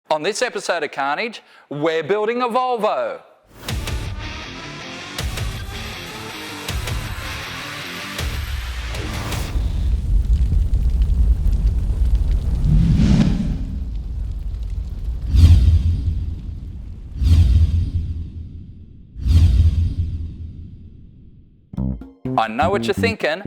On this episode of Carnage, we're building a Volvo. I know what you're thinking.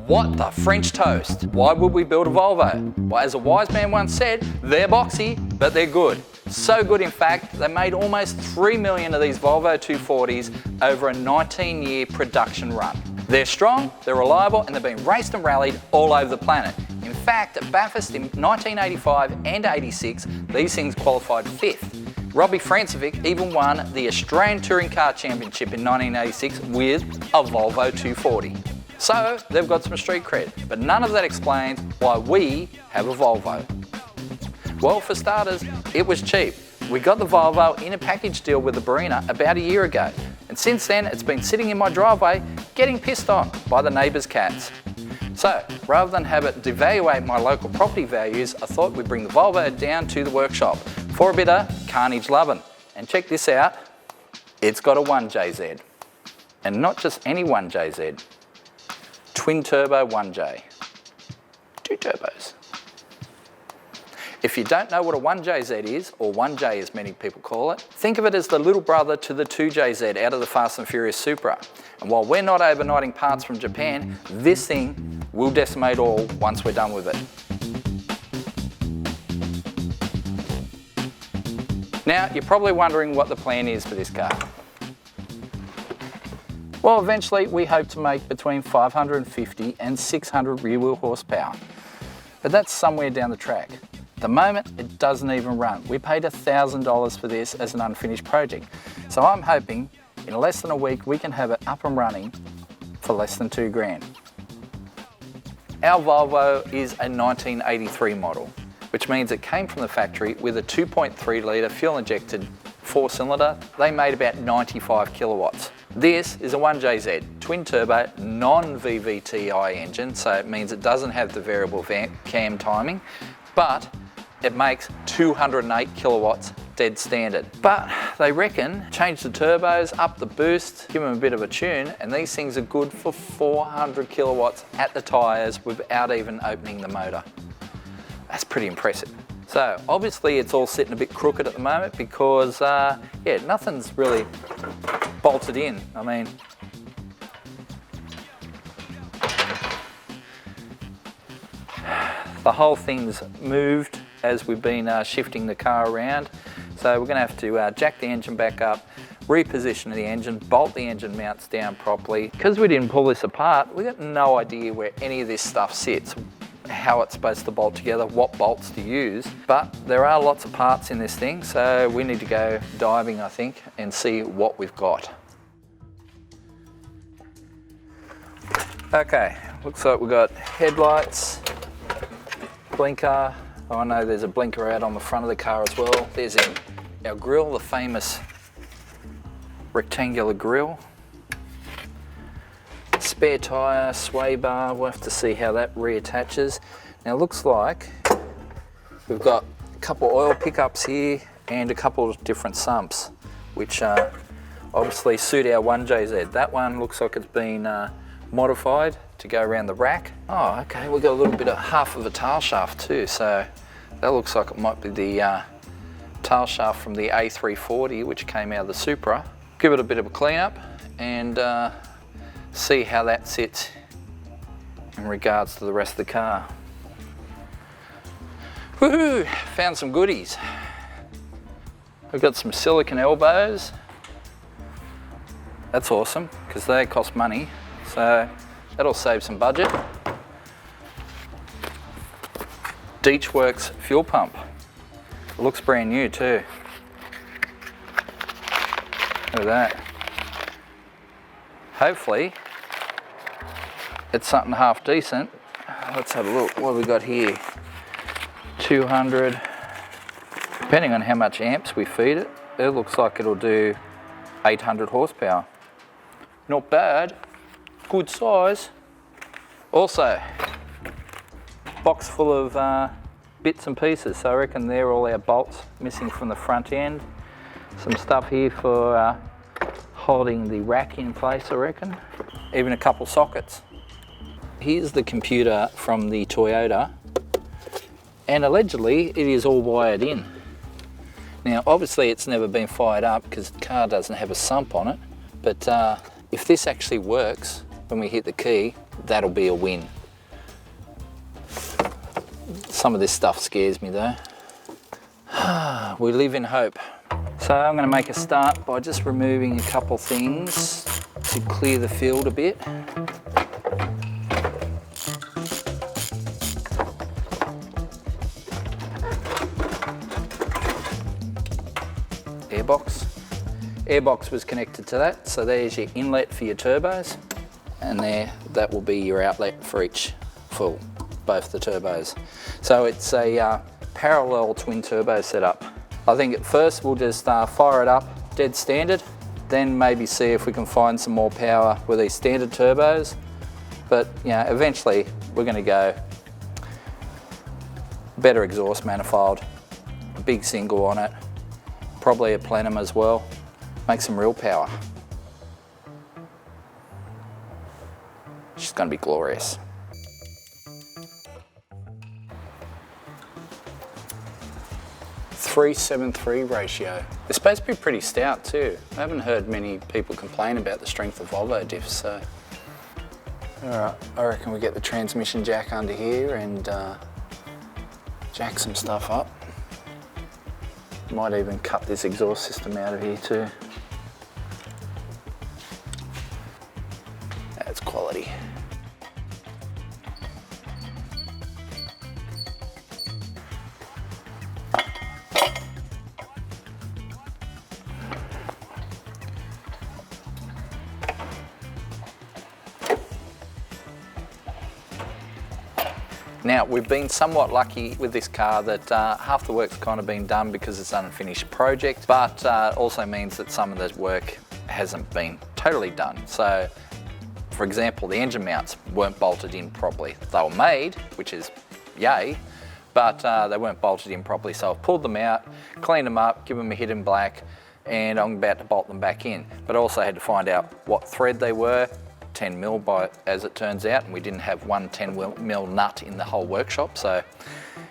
What the French toast? Why would we build a Volvo? Well, as a wise man once said, they're boxy, but they're good. So good, in fact, they made almost 3 million of these Volvo 240s over a 19-year production run. They're strong, they're reliable, and they've been raced and rallied all over the planet. In fact, at Bathurst in 1985 and 86, these things qualified 5th. Robbie Francevic even won the Australian Touring Car Championship in 1986 with a Volvo 240. So they've got some street cred, but none of that explains why we have a Volvo. Well, for starters, it was cheap. We got the Volvo in a package deal with the Barina about a year ago, and since then it's been sitting in my driveway getting pissed on by the neighbours' cats. So, rather than have it devaluate my local property values, I thought we'd bring the Volvo down to the workshop for a bit of carnage loving. And check this out, it's got a 1JZ. And not just any 1JZ, twin turbo 1J. 2 turbos. If you don't know what a 1JZ is, or 1J as many people call it, think of it as the little brother to the 2JZ out of the Fast and Furious Supra. And while we're not overnighting parts from Japan, this thing will decimate all once we're done with it. Now, you're probably wondering what the plan is for this car. Well, eventually we hope to make between 550 and 600 rear wheel horsepower, but that's somewhere down the track. At the moment, it doesn't even run. We paid $1,000 for this as an unfinished project. So I'm hoping in less than a week we can have it up and running for less than $2,000. Our Volvo is a 1983 model, which means it came from the factory with a 2.3 litre fuel injected 4-cylinder. They made about 95 kilowatts. This is a 1JZ, twin turbo, non-VVTi engine, so it means it doesn't have the variable cam timing, but it makes 208 kilowatts dead standard. But they reckon change the turbos, up the boost, give them a bit of a tune, and these things are good for 400 kilowatts at the tyres without even opening the motor. That's pretty impressive. So obviously it's all sitting a bit crooked at the moment because yeah, nothing's really bolted in. I mean, the whole thing's moved as we've been shifting the car around. So we're going to have to jack the engine back up, reposition the engine, bolt the engine mounts down properly. Because we didn't pull this apart, we've got no idea where any of this stuff sits, how it's supposed to bolt together, what bolts to use. But there are lots of parts in this thing, so we need to go diving, I think, and see what we've got. Okay, looks like we've got headlights, blinker. Oh, I know there's a blinker out on the front of the car as well. There's our grille, the famous rectangular grille. Spare tyre, sway bar, we'll have to see how that reattaches. Now it looks like we've got a couple oil pickups here and a couple of different sumps, which obviously suit our 1JZ. That one looks like it's been modified to go around the rack. Oh, okay, we've got a little bit of half of a tail shaft too, so that looks like it might be the tail shaft from the A340, which came out of the Supra. Give it a bit of a clean up and see how that sits in regards to the rest of the car. Woohoo! Found some goodies. I've got some silicone elbows. That's awesome, because they cost money, so that'll save some budget. Deechworks fuel pump. It looks brand new too. Look at that. Hopefully it's something half decent. Let's have a look. What have we got here? 200. Depending on how much amps we feed it, it looks like it'll do 800 horsepower. Not bad. Good size. Also, box full of bits and pieces. So I reckon they're all our bolts missing from the front end. Some stuff here for holding the rack in place, I reckon. Even a couple sockets. Here's the computer from the Toyota, and allegedly it is all wired in. Now obviously it's never been fired up because the car doesn't have a sump on it, but if this actually works when we hit the key, that'll be a win. Some of this stuff scares me though. We live in hope. So I'm going to make a start by just removing a couple things to clear the field a bit. Airbox was connected to that, so there's your inlet for your turbos, and there, that will be your outlet for both the turbos. So it's a parallel twin turbo setup. I think at first we'll just fire it up dead standard, then maybe see if we can find some more power with these standard turbos. But you know, eventually we're going to go better exhaust manifold, a big single on it, probably a plenum as well, make some real power. It's going to be glorious. 373 ratio. It's supposed to be pretty stout too. I haven't heard many people complain about the strength of Volvo diffs, so. Alright, I reckon we get the transmission jack under here and jack some stuff up. Might even cut this exhaust system out of here too. That's quality. Now, we've been somewhat lucky with this car that half the work's kind of been done because it's an unfinished project, but also means that some of the work hasn't been totally done. So, for example, the engine mounts weren't bolted in properly. They were made, which is yay, but they weren't bolted in properly. So I've pulled them out, cleaned them up, given them a hit in black, and I'm about to bolt them back in. But I also had to find out what thread they were, 10 mil as it turns out, and we didn't have one 10 mil nut in the whole workshop, so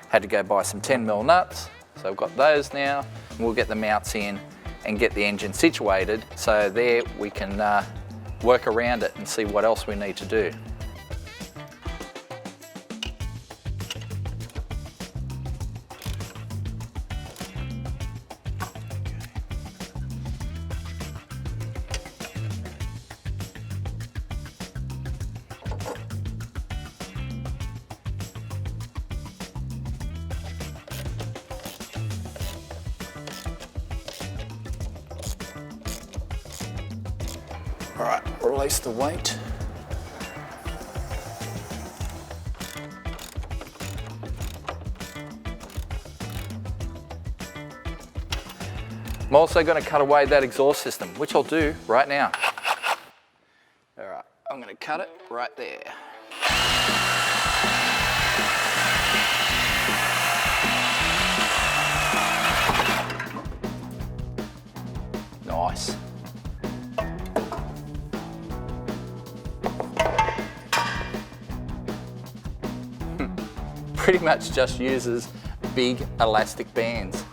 had to go buy some 10 mil nuts. So I've got those now. We'll get the mounts in and get the engine situated, so there we can work around it and see what else we need to do. All right, release the weight. I'm also going to cut away that exhaust system, which I'll do right now. All right, I'm going to cut it right there. Nice. Pretty much just uses big elastic bands.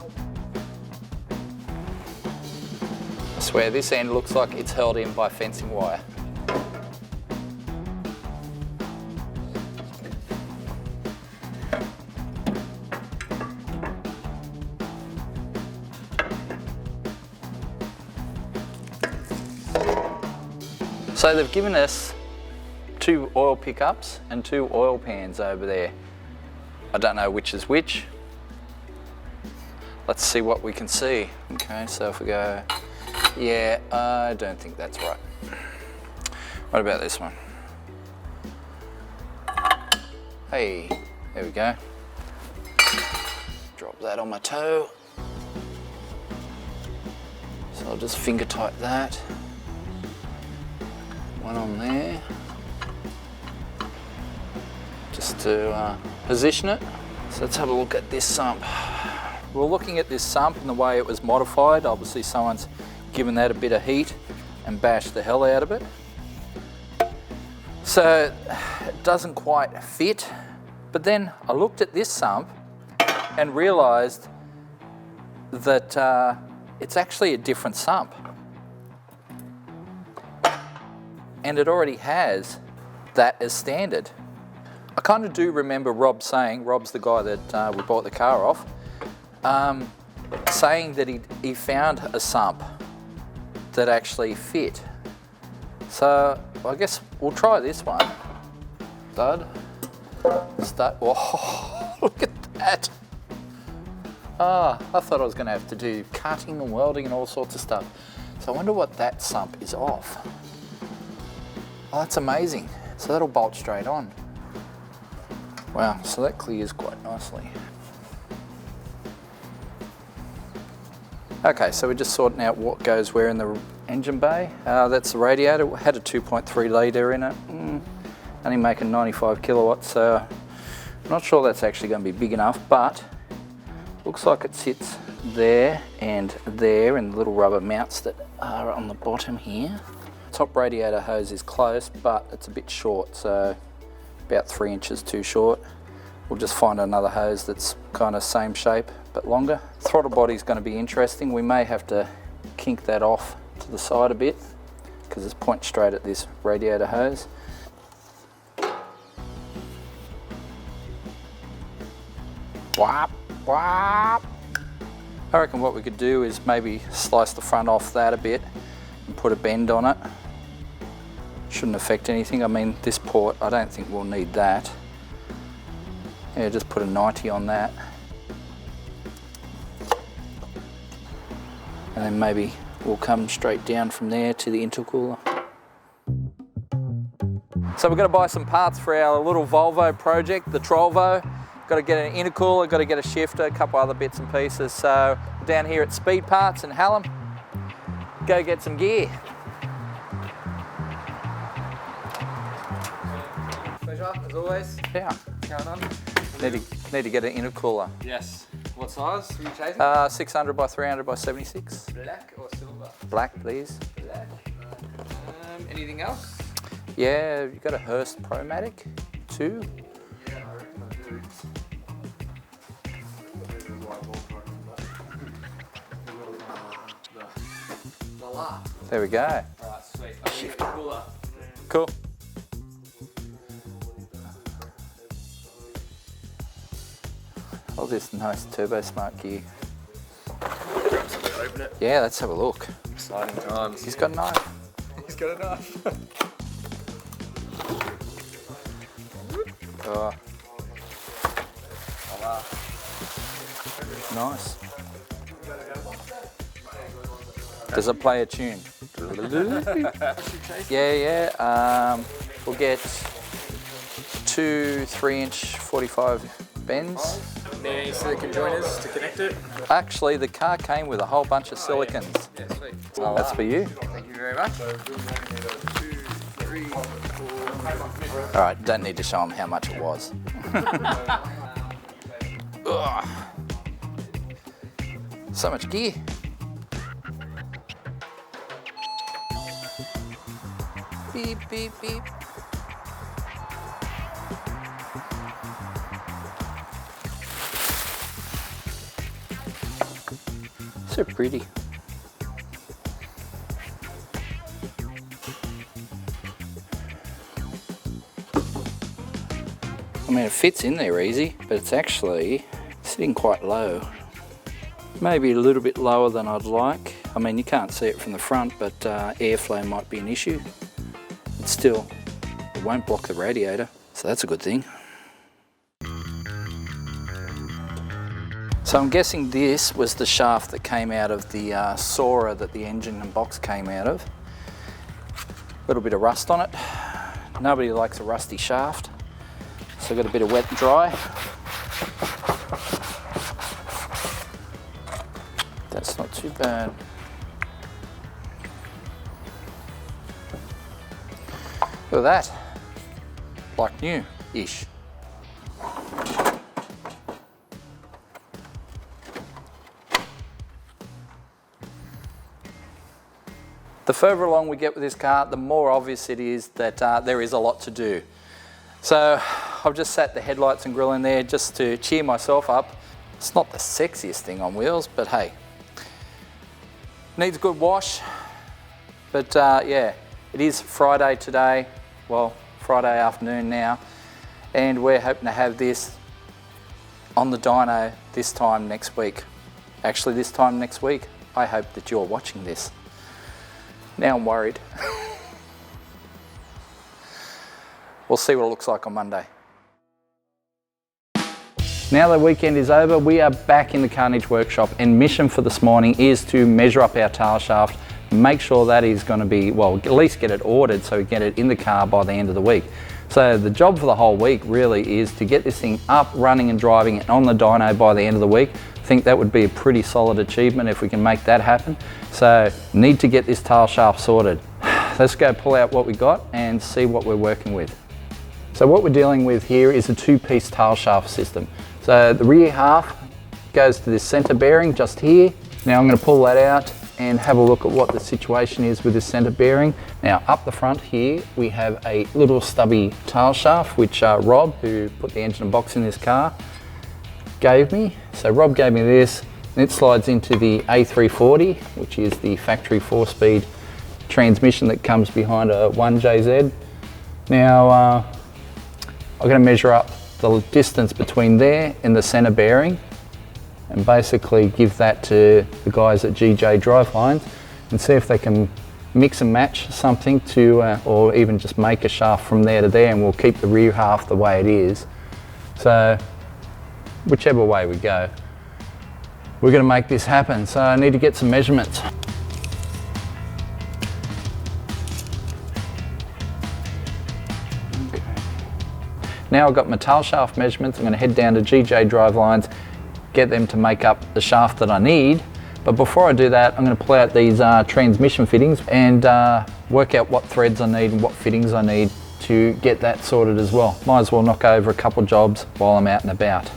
I swear this end looks like it's held in by fencing wire. So they've given us 2 oil pickups and 2 oil pans over there. I don't know which is which. Let's see what we can see. Okay, so if we go, yeah, I don't think that's right. What about this one? Hey, there we go. Drop that on my toe. So I'll just finger tight that. One on there. Just to position it. So let's have a look at this sump. We're looking at this sump and the way it was modified. Obviously someone's given that a bit of heat and bashed the hell out of it. So it doesn't quite fit. But then I looked at this sump and realized that it's actually a different sump. And it already has that as standard. I kind of do remember Rob saying, Rob's the guy that we bought the car off, saying that he found a sump that actually fit. So I guess we'll try this one. Stud. Oh, look at that. I thought I was going to have to do cutting and welding and all sorts of stuff. So I wonder what that sump is off. Oh, that's amazing. So that'll bolt straight on. Wow, so that clears quite nicely. Okay, so we're just sorting out what goes where in the engine bay. That's the radiator. It had a 2.3 litre in it. Only making 95 kilowatts, so I'm not sure that's actually going to be big enough, but looks like it sits there and the little rubber mounts that are on the bottom here. Top radiator hose is close, but it's a bit short, so about 3 inches too short. We'll just find another hose that's kind of same shape but longer. Throttle body is going to be interesting. We may have to kink that off to the side a bit because it's pointing straight at this radiator hose. Whap, whap. I reckon what we could do is maybe slice the front off that a bit and put a bend on it. Shouldn't affect anything. I mean, this port, I don't think we'll need that. Yeah, just put a 90 on that. And then maybe we'll come straight down from there to the intercooler. So we're going to buy some parts for our little Volvo project, the Trolvo. Got to get an intercooler, got to get a shifter, a couple other bits and pieces. So down here at Speed Parts in Hallam, go get some gear. Pleasure, as always. Yeah. Going on? Need to get an intercooler. Yes. What size are you chasing? 600 by 300 by 76. Black or silver? Black, please. Black. Anything else? Yeah, you got a Hurst Promatic too. Yeah, I reckon I do. There we go. Alright, sweet. I'll shift the cooler. Cool. All this nice Turbo Smart gear. Open it. Yeah, let's have a look. Exciting times. He's got a knife. He's got a knife. Oh. Nice. Does it play a tune? Yeah. We'll get 2 3-inch 45 bends. Any silicon joiners to connect it? Actually, the car came with a whole bunch of silicons. Yeah, sweet. That's for you. Thank you very much. 2, 3, 4. All right, don't need to show them how much it was. Ugh. So much gear. Beep, beep, beep. So pretty. I mean, it fits in there easy, but it's actually sitting quite low. Maybe a little bit lower than I'd like. I mean, you can't see it from the front, but airflow might be an issue. But still, it won't block the radiator, so that's a good thing. So I'm guessing this was the shaft that came out of the Sora that the engine and box came out of. A little bit of rust on it. Nobody likes a rusty shaft. So I've got a bit of wet and dry. That's not too bad. Look at that. Like new-ish. The further along we get with this car, the more obvious it is that there is a lot to do. So I've just sat the headlights and grille in there just to cheer myself up. It's not the sexiest thing on wheels, but hey, needs a good wash. But yeah, it is Friday today, well, Friday afternoon now, and we're hoping to have this on the dyno this time next week. Actually, this time next week, I hope that you're watching this. Now I'm worried. We'll see what it looks like on Monday. Now the weekend is over, we are back in the Carnage workshop, and mission for this morning is to measure up our tail shaft, make sure that is going to be, well, at least get it ordered so we get it in the car by the end of the week. So the job for the whole week really is to get this thing up, running and driving and on the dyno by the end of the week. I think that would be a pretty solid achievement if we can make that happen. So need to get this tail shaft sorted. Let's go pull out what we got and see what we're working with. So what we're dealing with here is a two-piece tail shaft system. So the rear half goes to this center bearing just here. Now I'm going to pull that out and have a look at what the situation is with this center bearing. Now up the front here we have a little stubby tail shaft which Rob, who put the engine and box in this car, gave me. So Rob gave me this, and it slides into the A340, which is the factory 4-speed transmission that comes behind a 1JZ. Now I'm going to measure up the distance between there and the center bearing and basically give that to the guys at GJ Drivetrain and see if they can mix and match something to, or even just make a shaft from there to there, and we'll keep the rear half the way it is. So whichever way we go, we're going to make this happen. So I need to get some measurements. Okay. Now I've got my tail shaft measurements. I'm going to head down to GJ Drivelines, get them to make up the shaft that I need. But before I do that, I'm going to pull out these transmission fittings and work out what threads I need and what fittings I need to get that sorted as well. Might as well knock over a couple jobs while I'm out and about.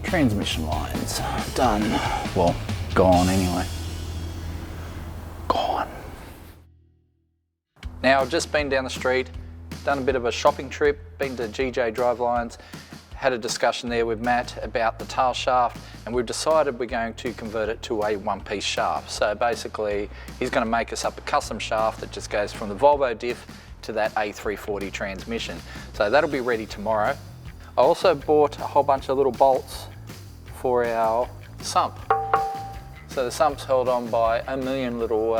Transmission lines done. Well, gone anyway. Gone. Now I've just been down the street, done a bit of a shopping trip, been to GJ Drivelines, had a discussion there with Matt about the tail shaft, and we've decided we're going to convert it to a one-piece shaft. So basically, he's going to make us up a custom shaft that just goes from the Volvo diff to that A340 transmission. So that'll be ready tomorrow. I also bought a whole bunch of little bolts for our sump. So the sump's held on by a million little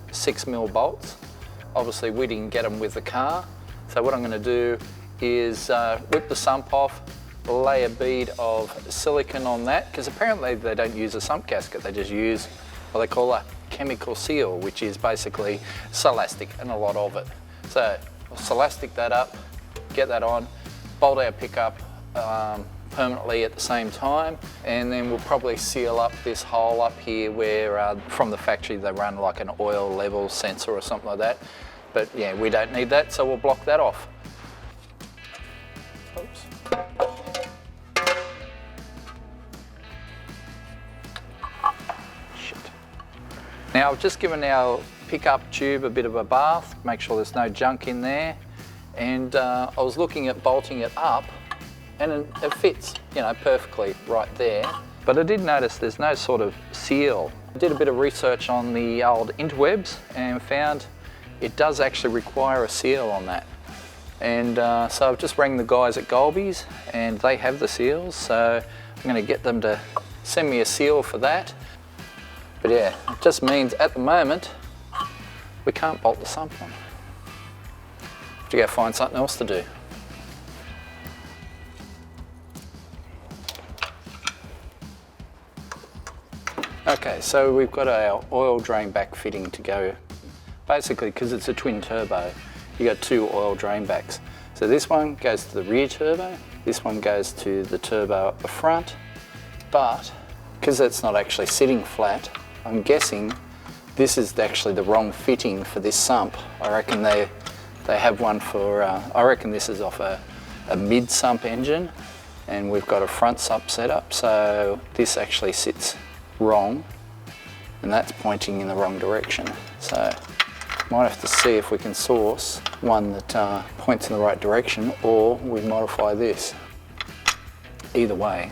6mm bolts. Obviously we didn't get them with the car. So what I'm going to do is whip the sump off, lay a bead of silicone on that, because apparently they don't use a sump gasket, they just use what they call a chemical seal, which is basically Silastic and a lot of it. So I'll Silastic that up, get that on, bolt our pickup permanently at the same time, and then we'll probably seal up this hole up here where from the factory they run like an oil level sensor or something like that. But yeah, we don't need that, so we'll block that off. Oops. Shit. Now I've just given our pickup tube a bit of a bath, make sure there's no junk in there, and I was looking at bolting it up, and it fits, you know, perfectly right there. But I did notice there's no sort of seal. I did a bit of research on the old interwebs and found it does actually require a seal on that. And so I've just rang the guys at Golby's and they have the seals, so I'm going to get them to send me a seal for that. But yeah, it just means at the moment we can't bolt the sump on. Have to go find something else to do. Okay, so we've got our oil drain back fitting to go. Basically, because it's a twin turbo, you got two oil drain backs. So this one goes to the rear turbo, this one goes to the turbo up the front, but because it's not actually sitting flat, I'm guessing this is actually the wrong fitting for this sump. I reckon they have one for, I reckon this is off a mid sump engine, and we've got a front sump setup, so this actually sits wrong, and that's pointing in the wrong direction. So might have to see if we can source one that points in the right direction, or we modify this. Either way,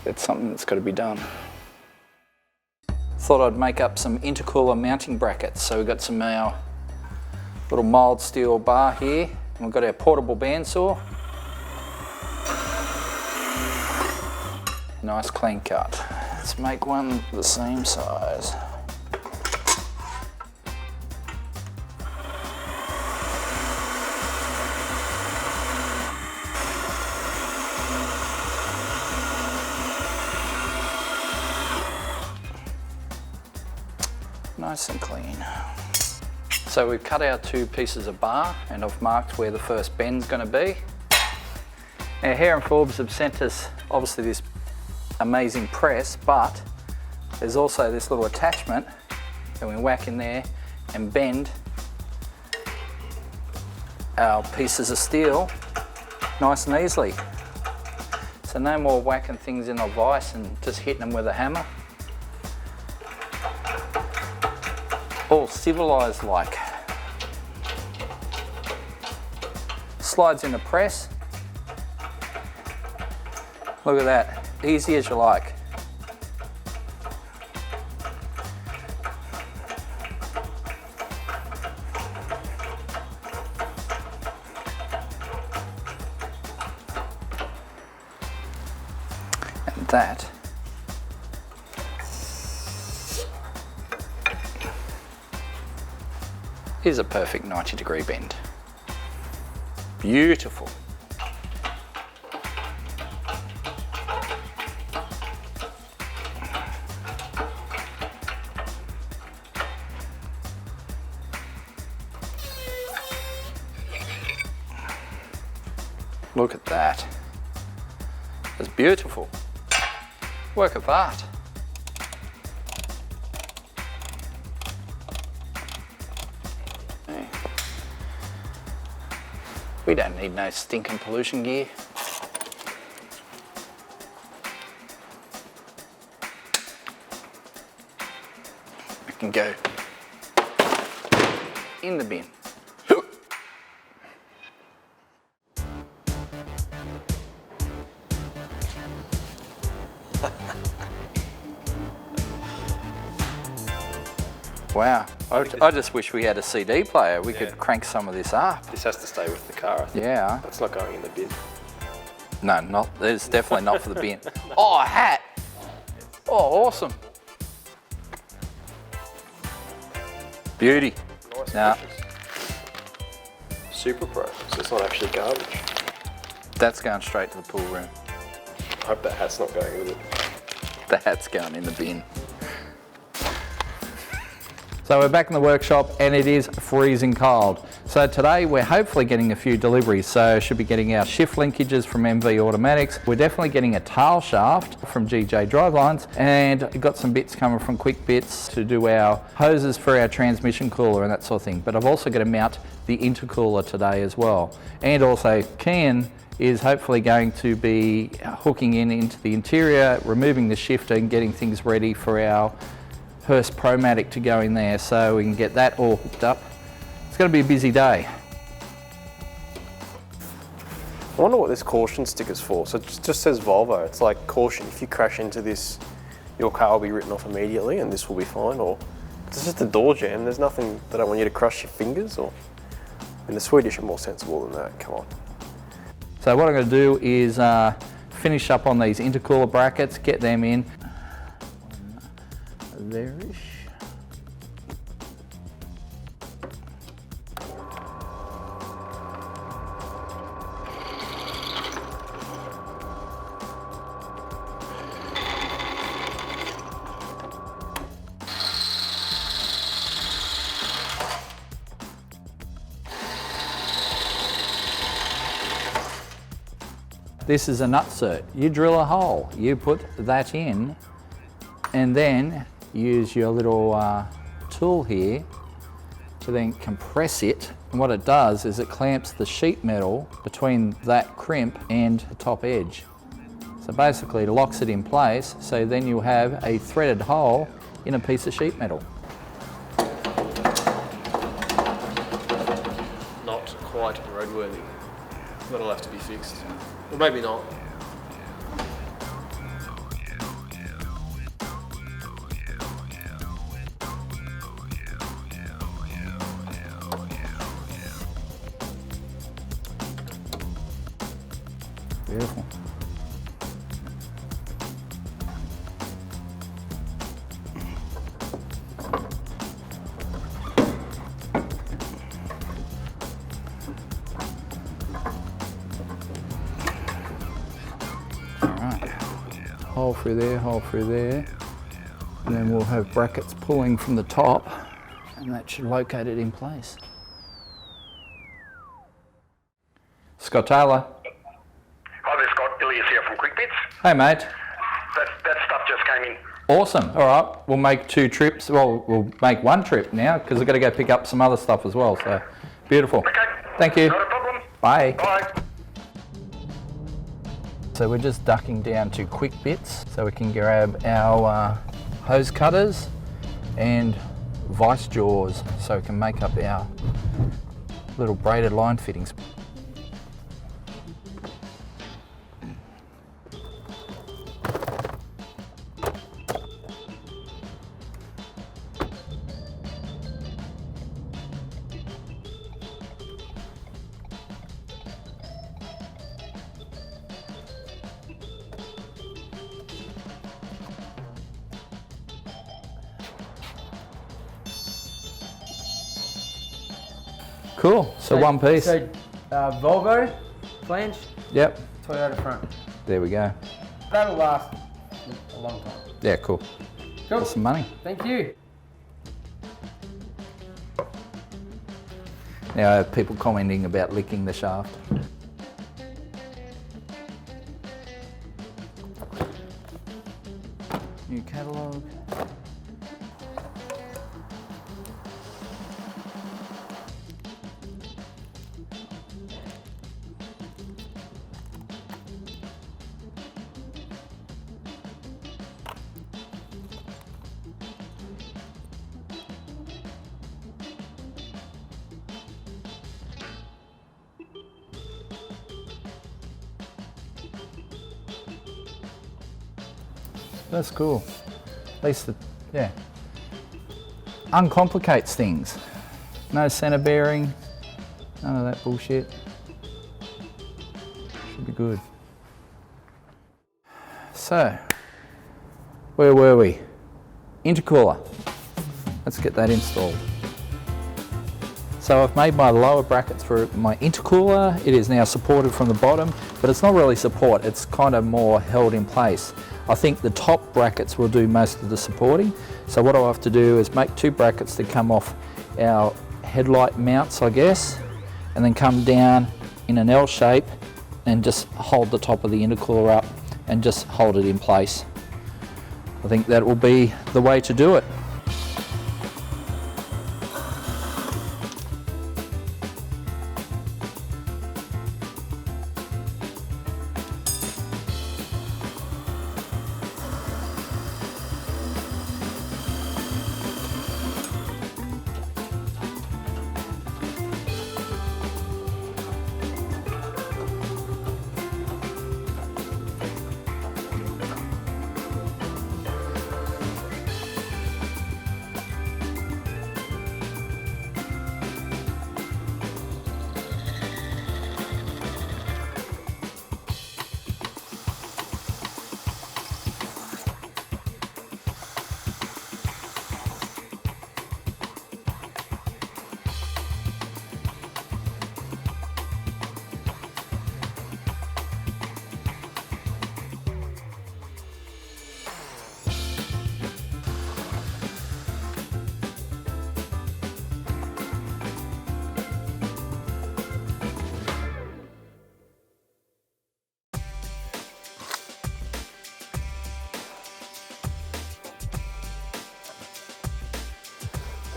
it's something that's got to be done. Thought I'd make up some intercooler mounting brackets. So we've got some our little mild steel bar here, and we've got our portable bandsaw. Nice clean cut. Let's make one the same size. Nice and clean. So we've cut our 2 pieces of bar, and I've marked where the first bend's going to be. Now Hare and Forbes have sent us obviously this amazing press, but there's also this little attachment that we whack in there and bend our pieces of steel nice and easily. So no more whacking things in a vise and just hitting them with a hammer. All civilised like. Slides in the press. Look at that, easy as you like. And that is a perfect 90-degree bend. Beautiful. Look at that. It's beautiful. Work of art. We don't need no stinking pollution gear. We can go in the bin. Wow, I just wish we had a CD player. We could crank some of this up. This has to stay with the car, I think. Yeah. That's not going in the bin. No, it's definitely not for the bin. Oh, a hat. Oh, awesome. Beauty. Nice. Now, Super Pro, so it's not actually garbage. that's going straight to the pool room. I hope that hat's not going with it. The hat's going in the bin. So we're back in the workshop and it is freezing cold. So today we're hopefully getting a few deliveries. So should be getting our shift linkages from MV Automatics. We're definitely getting a tail shaft from GJ Drivelines, and we've got some bits coming from Quick Bits to do our hoses for our transmission cooler and that sort of thing. But I've also got to mount the intercooler today as well. And also Kian is hopefully going to be hooking into the interior, removing the shifter and getting things ready for our Hearst Promatic to go in there, so we can get that all hooked up. It's going to be a busy day. I wonder what this caution sticker's for. So it just says Volvo. It's like caution, if you crash into this, your car will be written off immediately and this will be fine. Or it's just a door jam. There's nothing that I want you to crush your fingers. Or, and the Swedish are more sensible than that. Come on. So what I'm going to do is finish up on these intercooler brackets, get them in. There-ish. This is a nutsert. You drill a hole, you put that in, and then use your little tool here to then compress it. And what it does is it clamps the sheet metal between that crimp and the top edge. So basically it locks it in place, so then you'll have a threaded hole in a piece of sheet metal. Not quite roadworthy. That'll have to be fixed. Or maybe not. Beautiful. Hole through there, hole through there, and then we'll have brackets pulling from the top, and that should locate it in place. Scott Taylor. Hi there, Scott. Ilias here from Quick Bits. Hey mate. That stuff just came in. Awesome. All right, we'll make 2 trips. Well, we'll make 1 trip now because I've got to go pick up some other stuff as well. So beautiful. Okay. Thank you. Not a problem. Bye. Bye. So we're just ducking down to Quick Bits so we can grab our hose cutters and vice jaws so we can make up our little braided line fittings. Cool, so 1 piece. So Volvo flange, Yep, Toyota front. there we go. That'll last a long time. Yeah, cool. Cool. Got some money. Thank you. Now I have people commenting about licking the shaft. New catalogue. That's cool. At least, yeah. Uncomplicates things. No center bearing, none of that bullshit. Should be good. So, where were we? Intercooler. Let's get that installed. So I've made my lower brackets for my intercooler. It is now supported from the bottom, but it's not really support, it's kind of more held in place. I think the top brackets will do most of the supporting. So what I'll have to do is make 2 brackets that come off our headlight mounts, I guess, and then come down in an L shape and just hold the top of the intercooler up and just hold it in place. I think that will be the way to do it.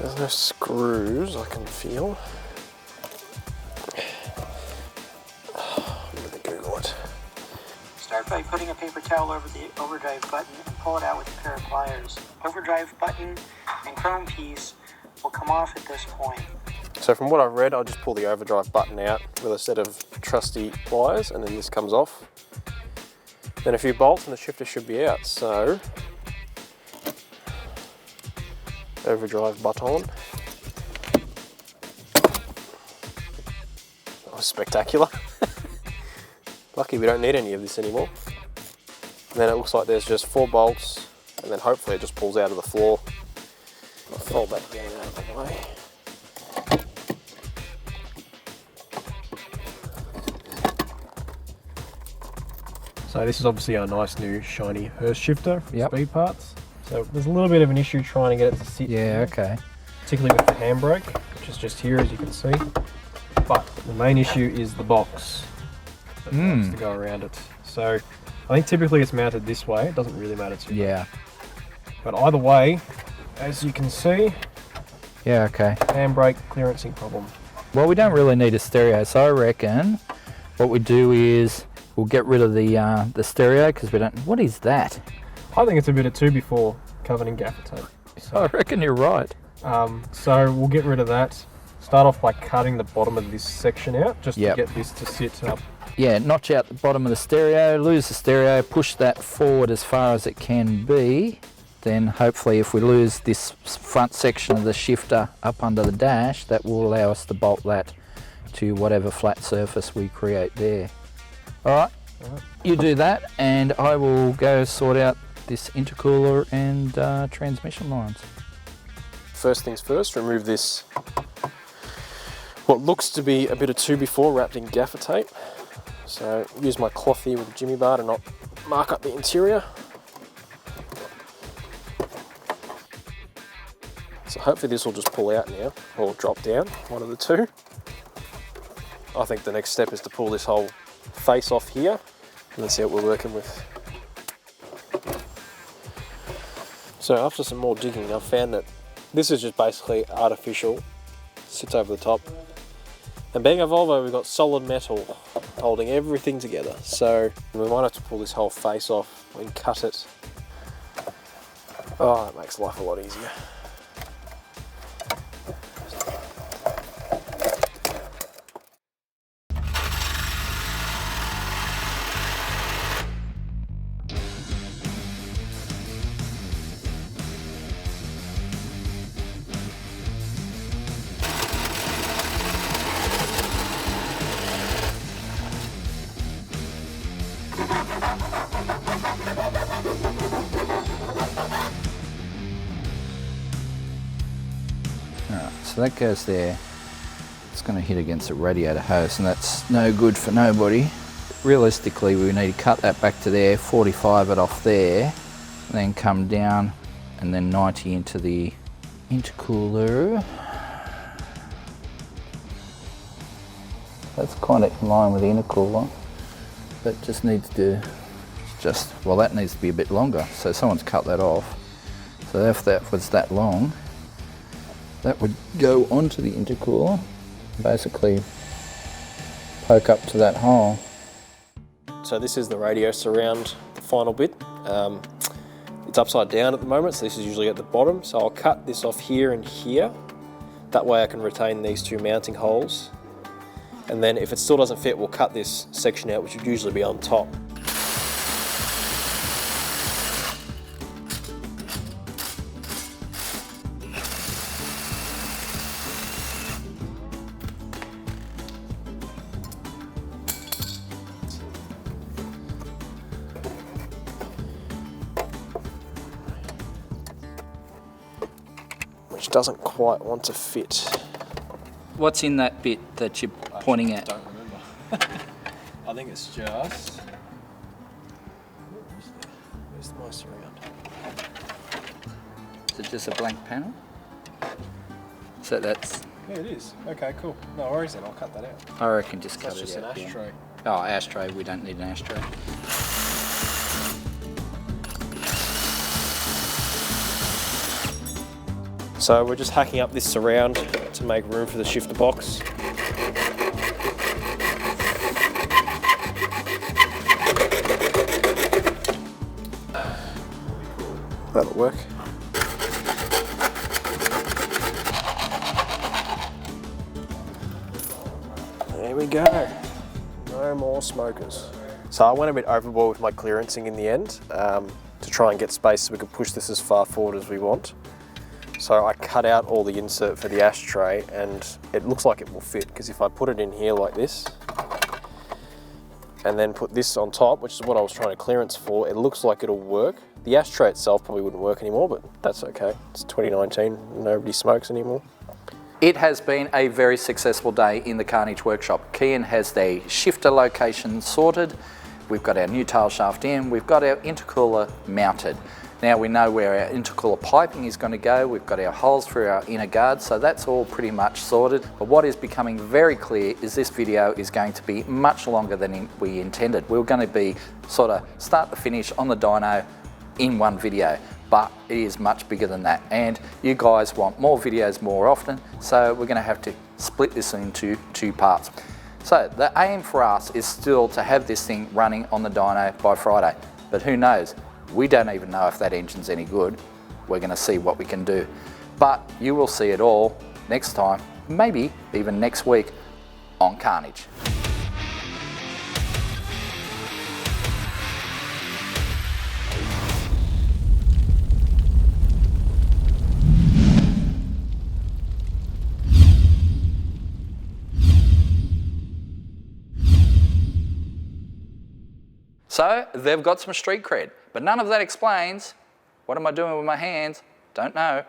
There's no screws I can feel. I'm gonna Google it. Start by putting a paper towel over the overdrive button and pull it out with a pair of pliers. Overdrive button and chrome piece will come off at this point. So from what I've read, I'll just pull the overdrive button out with a set of trusty pliers, and then this comes off. Then a few bolts and the shifter should be out. So, overdrive button. That was spectacular. Lucky we don't need any of this anymore. And then it looks like there's just 4 bolts, and then hopefully it just pulls out of the floor. I'll fold that down out of the way. So this is obviously our nice new shiny Hurst shifter for speed parts. So there's a little bit of an issue trying to get it to sit here, okay. particularly with the handbrake, which is just here as you can see. But the main issue is the box that wants to go around it. So I think typically it's mounted this way. It doesn't really matter too much. But either way, as you can see, handbrake clearancing problem. Well, we don't really need a stereo, so I reckon what we do is we'll get rid of the stereo because we don't. What is that? I think it's a bit of 2x4 covered in gaffer tape. So, I reckon you're right. so we'll get rid of that. Start off by cutting the bottom of this section out just to get this to sit up. Yeah, notch out the bottom of the stereo, lose the stereo, push that forward as far as it can be. Then hopefully if we lose this front section of the shifter up under the dash, that will allow us to bolt that to whatever flat surface we create there. All right, you do that and I will go sort out this intercooler and transmission lines. First things first, remove this, what looks to be a bit of 2x4 wrapped in gaffer tape. So use my cloth here with a jimmy bar to not mark up the interior. So hopefully this will just pull out now, or drop down, one of the two. I think the next step is to pull this whole face off here, and then see what we're working with. So after some more digging, I've found that this is just basically artificial, sits over the top. And being a Volvo, we've got solid metal holding everything together. So we might have to pull this whole face off and cut it. Oh, that makes life a lot easier. So that goes there. It's going to hit against the radiator hose and that's no good for nobody. Realistically, we need to cut that back to there, 45 it off there, and then come down and then 90 into the intercooler. That's kind of in line with the intercooler, but just needs to well, that needs to be a bit longer. So someone's cut that off. So if that was that long, that would go onto the intercooler, basically poke up to that hole. So this is the radio surround, the final bit. It's upside down at the moment, so this is usually at the bottom. So I'll cut this off here and here. That way I can retain these two mounting holes. And then if it still doesn't fit, we'll cut this section out, which would usually be on top. Which doesn't quite want to fit. What's in that bit that you're pointing at? I don't remember. I think it's just... Where's the mice around? Is it just a blank panel? So that's... Yeah, it is. Okay, cool. No worries then, I'll cut that out. I reckon just cut That's it just an out. yeah. ashtray. Oh, ashtray, we don't need an ashtray. So we're just hacking up this surround to make room for the shifter box. That'll work. There we go. No more smokers. So I went a bit overboard with my clearancing in the end to try and get space so we could push this as far forward as we want. So I cut out all the insert for the ashtray, and it looks like it will fit, because if I put it in here like this and then put this on top, which is what I was trying to clearance for, it looks like it'll work. The ashtray itself probably wouldn't work anymore, but that's okay. It's 2019, nobody smokes anymore. It has been a very successful day in the Carnage workshop. Kian has the shifter location sorted. We've got our new tail shaft in. We've got our intercooler mounted. Now we know where our intercooler piping is going to go. We've got our holes for our inner guard, so that's all pretty much sorted. But what is becoming very clear is this video is going to be much longer than we intended. We were going to be sort of start to finish on the dyno in one video, but it is much bigger than that. And you guys want more videos more often, so we're going to have to split this into 2 parts. So the aim for us is still to have this thing running on the dyno by Friday, but who knows? We don't even know if that engine's any good. We're going to see what we can do. But you will see it all next time, maybe even next week on Carnage. So they've got some street cred, but none of that explains what am I doing with my hands? Don't know.